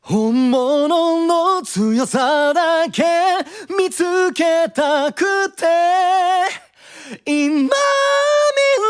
本物の強さだけ見つけたくて今未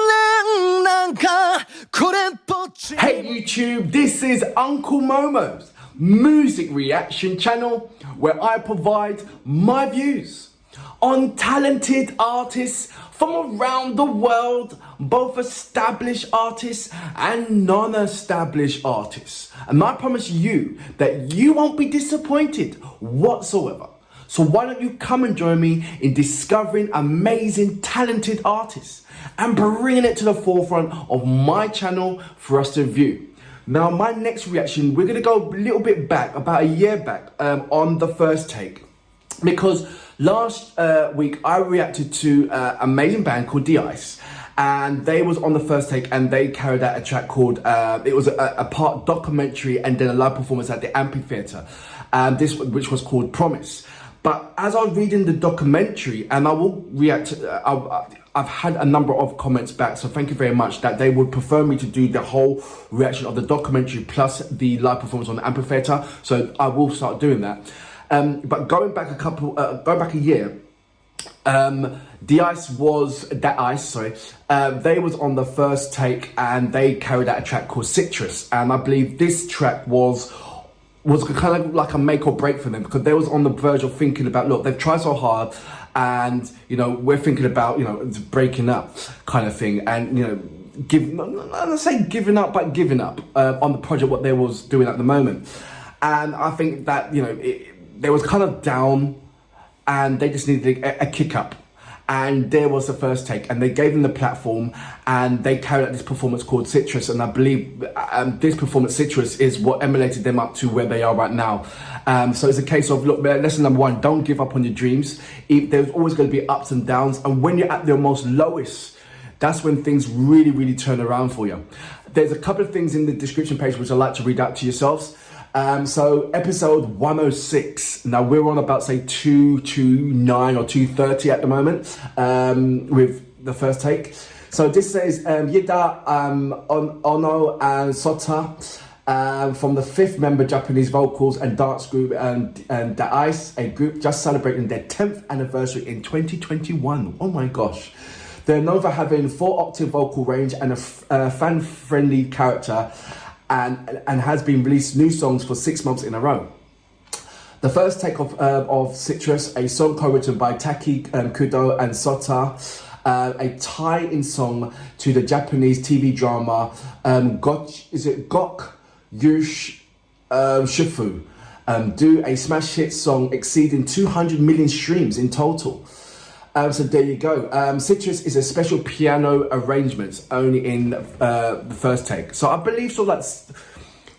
練なんかこれっぽっち Hey YouTube, this is Uncle Momo's music reaction channel where I provide my views on talented artists from around the world, both established artists and non-established artists. And I promise you that you won't be disappointed whatsoever. So why don't you come and join me in discovering amazing, talented artists and bringing it to the forefront of my channel for us to view. Now, my next reaction, we're going to go a little bit back, about a year back, on the first take. Because last week I reacted to an amazing band called Da-iCE, and they was on the first take and they carried out a track called, it was a part documentary and then a live performance at the amphitheatre, which was called Promise. But as I was reading the documentary, and I will react, I've had a number of comments back, so thank you very much, that they would prefer me to do the whole reaction of the documentary plus the live performance on the amphitheatre, so I will start doing that. But going back a year, Da-iCE they was on the first take and they carried out a track called Citrus, and I believe this track was kind of like a make or break for them, because they was on the verge of thinking about, look, they've tried so hard and, you know, we're thinking about, you know, breaking up kind of thing, and, you know, not say giving up, but giving up on the project, what they was doing at the moment. And I think that, you know, they was kind of down and they just needed a kick up. And there was the first take, and they gave them the platform and they carried out this performance called Citrus, and I believe this performance, Citrus, is what emulated them up to where they are right now. So it's a case of, look, lesson number one, don't give up on your dreams. There's always going to be ups and downs, and when you're at your most lowest, that's when things really, really turn around for you. There's a couple of things in the description page which I'd like to read out to yourselves. So episode 106, now we're on about say 229 or 230 at the moment, with the first take. So this says YUDAI Ohno SOTA, from the 5th member Japanese vocals and dance group and Da-iCE, a group just celebrating their 10th anniversary in 2021. Oh my gosh. They're known for having 4-octave vocal range and a fan-friendly character, and has been released new songs for 6 months in a row. The first take of Citrus, a song co-written by TAIKI, Kudo and Sota, a tie-in song to the Japanese TV drama Gokushufu, do a smash hit song exceeding 200 million streams in total. So there you go. Citrus is a special piano arrangement only in the first take. So I believe that's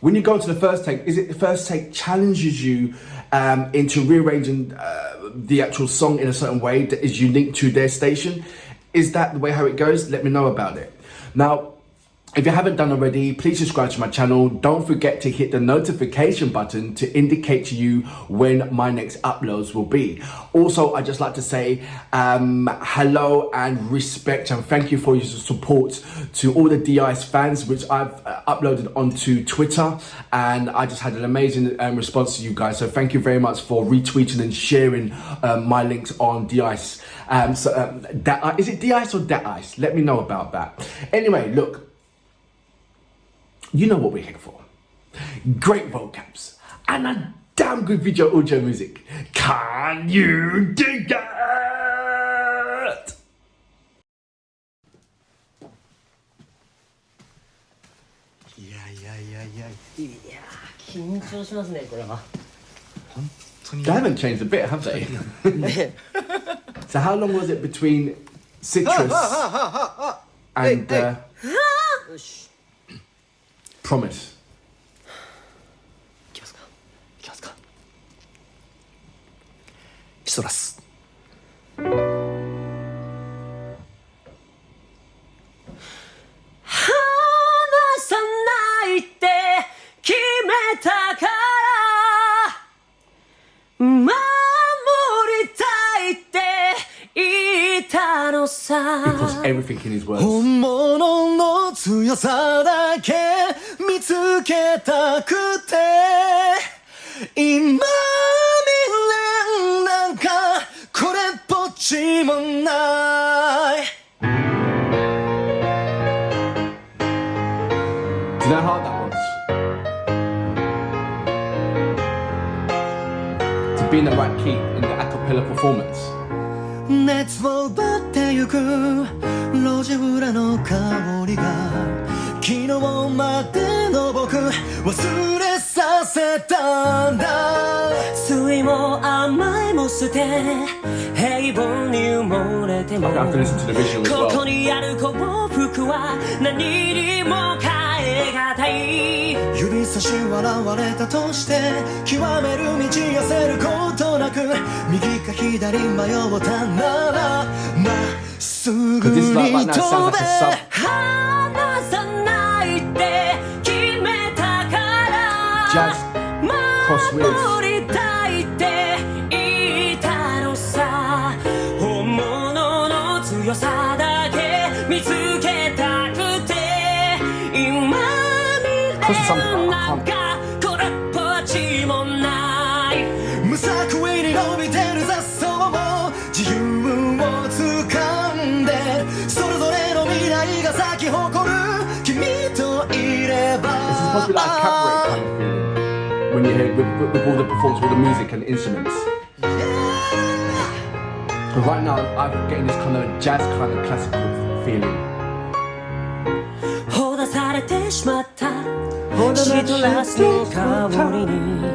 when you go into the first take, is it the first take challenges you into rearranging the actual song in a certain way that is unique to their station? Is that the way how it goes? Let me know about it. Now, if you haven't done already, please subscribe to my channel. Don't forget to hit the notification button to indicate to you when my next uploads will be. Also, I'd just like to say hello and respect and thank you for your support to all the Da-iCE fans, which I've uploaded onto Twitter, and I just had an amazing response to you guys. So thank you very much for retweeting and sharing my links on Da-iCE. Is it Da-iCE or Da-iCE? Let me know about that. Anyway, look. You know what we're here for. Great vocabs and a damn good video audio music. Can you dig it? いや緊張しますねこれは。本当に They haven't changed a bit, have they? So how long was it between Citrus and Promise? いきますかシトラス。離さないって決めたから守りたいって言ったのさ。 He puts everything in his words. 本物の強さだけ見つけたくて今未練なんかこれっぽっちもない Do you know how hard that was? To be in the right key in the a cappella performance. 熱を奪ってゆく路地裏の香りが昨日までの僕忘れさせたんだ酸いも甘いも捨て平凡に埋もれても I have to listen to the visual as ここ well. にある幸福は何にも変えがたい指差し笑われたとして極める道痩せることなく右か左迷ったならまっすぐ Because this に right now 飛 sounds べ like a sub. 離さないって決めたから Jazz cross with 守りたいって言ったのさ本物の強さだけ見つけたくて今なんかこれっぽっちもない無作為に伸びてる雑草も自由を掴んでそれぞれの未来が咲き誇る君といれば This is supposed to be like a cabaret kind of feeling when you hear with all the performance, all the music and the instruments. But right now, I'm getting this kind of jazz kind of classical feeling. ほだされてしまったシトラスの香りに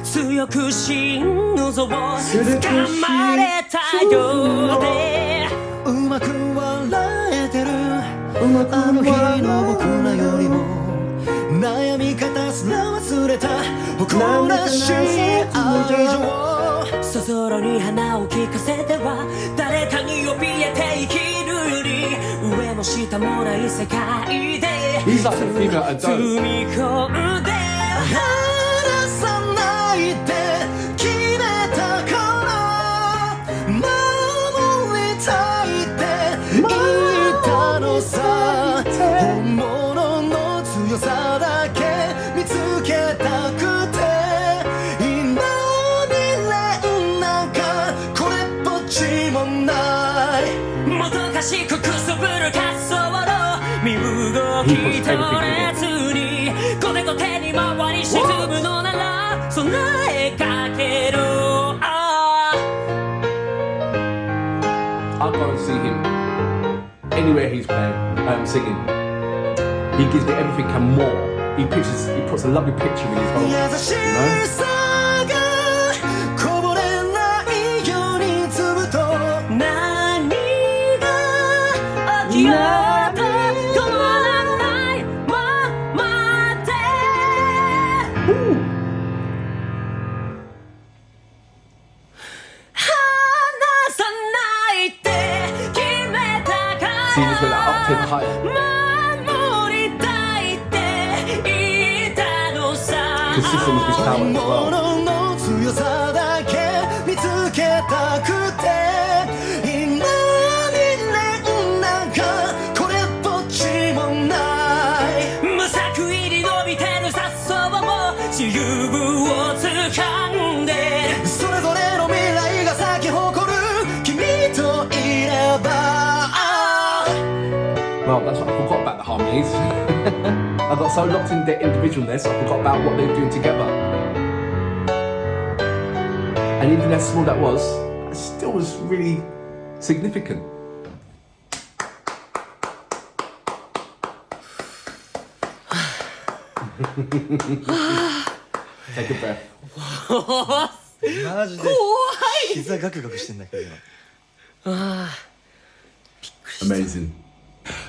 強く心臓を掴まれたようでうまく笑えてるあの日の僕らよりも悩み方すら忘れた誇らしい愛情そぞろに花を聞かせては誰かに怯えて生きるより上も下もない世界で He's like a female adult. 積み込んで離さないって決めたから守りたいって言ったのさ本物の強さだけ見つけたくて今未練なんかこれっぽっちもないもどかしくくすぶる滑走路身動き取れずにコテコテに回り沈むのなら備えかけろ I'll go and see him anywhere he's playing, singing. He gives me everything and more. He puts a lovely picture in his whole, 優し you know? さがこぼれないように粒と何が起きようと止まらないままで離さないって決めたか See, just went that octave ら higher. 守りたいって言ったのさ Consistent with his power as 本 well. 物の強さだけ見つけたくて今未練なんかこれっぽっちもない無作為に伸びてる雑草も自由を掴んでそれぞれの未来が咲き誇る君といれば Well, that's what I forgot about the harmonies. I got so locked in their individualness, I forgot about what they were doing together. And even as small that was, it still was really significant. Take a breath. マジで怖い膝ガクガクしてんだけど今 Amazing.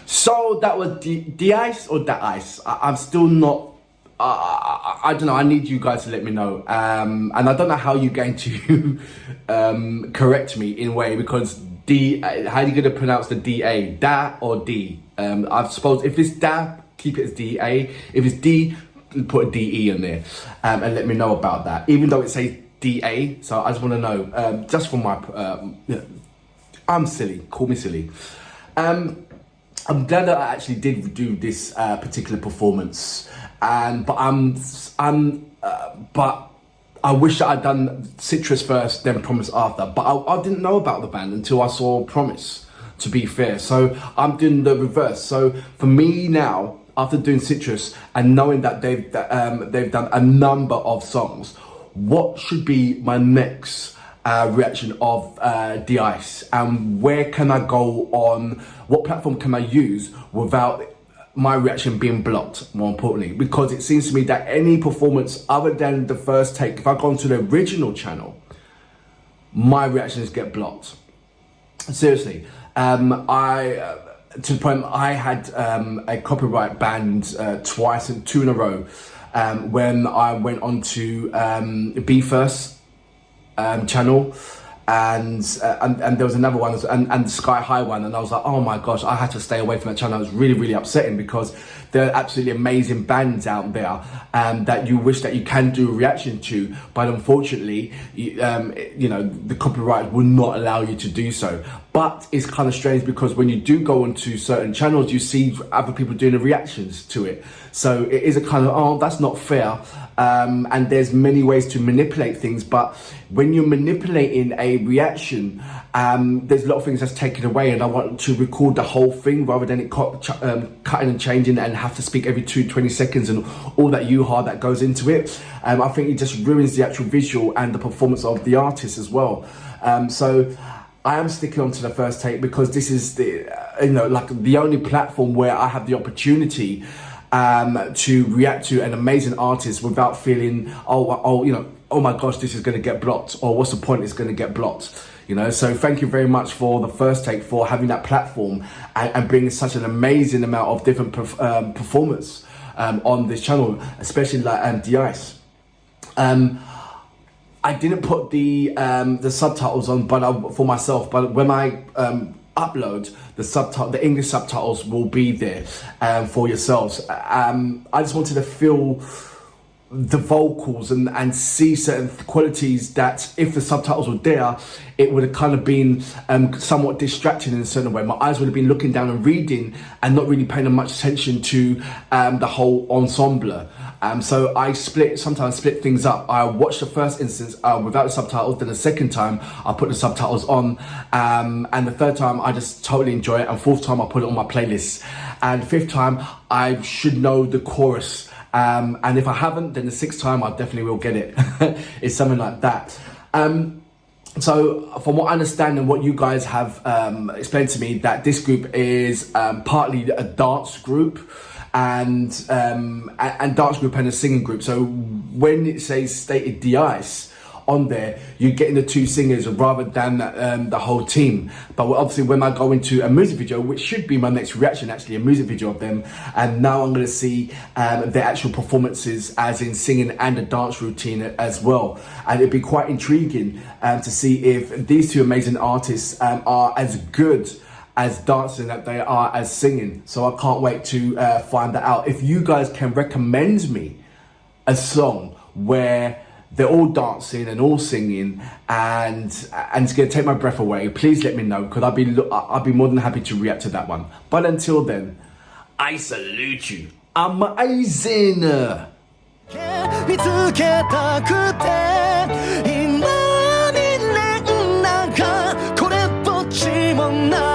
So that was Da-iCE or Da-iCE. I'm still not. I don't know. I need you guys to let me know. And I don't know how you're going to correct me in a way because D. How are you going to pronounce the Da? Da or D? I suppose if it's Da, keep it as Da. If it's D, put a DE in there and let me know about that. Even though it says DA, so I just want to know. Just for my. I'm silly. Call me silly. I'm glad that I actually did do this particular performance, but I wish that I'd done Citrus first, then Promise after. But I didn't know about the band until I saw Promise, to be fair. So I'm doing the reverse. So for me now, after doing Citrus and knowing that they've done a number of songs, what should be my next reaction of Da-iCE? And where can I go on, what platform can I use without my reaction being blocked, more importantly? Because it seems to me that any performance other than the first take, if I go onto the original channel, my reactions get blocked. Seriously. To the point I had a copyright banned twice and 2 in a row when I went onto Be First channel, and there was another one, and Sky High one, and I was like, oh my gosh, I had to stay away from that channel. It was really upsetting, because there are absolutely amazing bands out there that you wish that you can do a reaction to, but unfortunately you know, the copyright will not allow you to do so. But it's kind of strange, because when you do go onto certain channels, you see other people doing the reactions to it, so it is a kind of, oh, that's not fair. And there's many ways to manipulate things, but when you're manipulating a reaction, there's a lot of things that's taken away, and I want to record the whole thing rather than it cutting and changing and have to speak every 20 seconds and all that hard that goes into it. I think it just ruins the actual visual and the performance of the artist as well. So I am sticking on to the first take, because this is the like the only platform where I have the opportunity to react to an amazing artist without feeling, oh my gosh, this is going to get blocked, or what's the point, it's going to get blocked, so thank you very much for the first take, for having that platform and bringing such an amazing amount of different performers on this channel, especially like Da-iCE. I didn't put the subtitles on, for myself, but when I upload the English subtitles will be there for yourselves. I just wanted to feel the vocals and see certain qualities that if the subtitles were there, it would have kind of been somewhat distracting in a certain way. My eyes would have been looking down and reading and not really paying much attention to the whole ensemble. So I sometimes split things up. I watch the first instance without the subtitles, then the second time I put the subtitles on, and the third time I just totally enjoy it, and fourth time I put it on my playlist, and fifth time I should know the chorus, and if I haven't, then the sixth time I definitely will get it. It's something like that. So from what I understand and what you guys have explained to me, that this group is partly a dance group, and dance group and a singing group. So when it says stated Da-iCE on there, you're getting the 2 singers rather than the whole team. But obviously when I go into a music video, which should be my next reaction, actually a music video of them, and now I'm going to see their actual performances, as in singing and a dance routine as well. And it'd be quite intriguing to see if these 2 amazing artists are as good as dancing that they are as singing. So I can't wait to find that out. If you guys can recommend me a song where they're all dancing and all singing and it's gonna take my breath away, please let me know, because I'll be more than happy to react to that one. But until then, I salute you. Amazing. 見つけたくて今未練なんかこれっぽっちもない